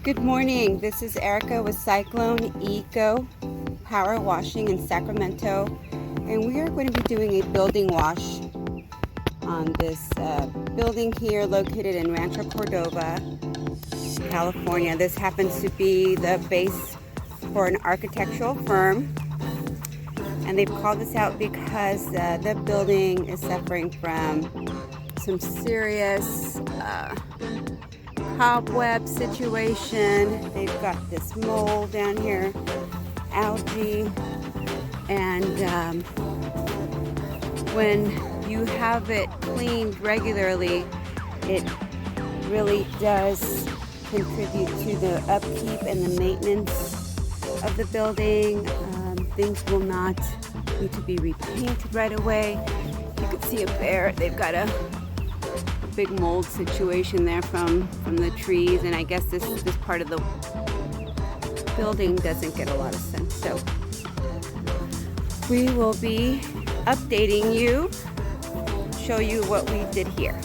Good morning. This is Erica with Cyclone Eco Power Washing in Sacramento, and we are going to be doing a building wash on this building here located in Rancho Cordova, California. This happens to be the base for an architectural firm, and they've called this out because the building is suffering from some serious cobweb situation. They've got this mold down here, algae, and when you have it cleaned regularly, it really does contribute to the upkeep and the maintenance of the building. Things will not need to be repainted right away. You can see up there, they've got a big mold situation there from the trees, and I guess this part of the building doesn't get a lot of sun. So we will be updating you, show you what we did here.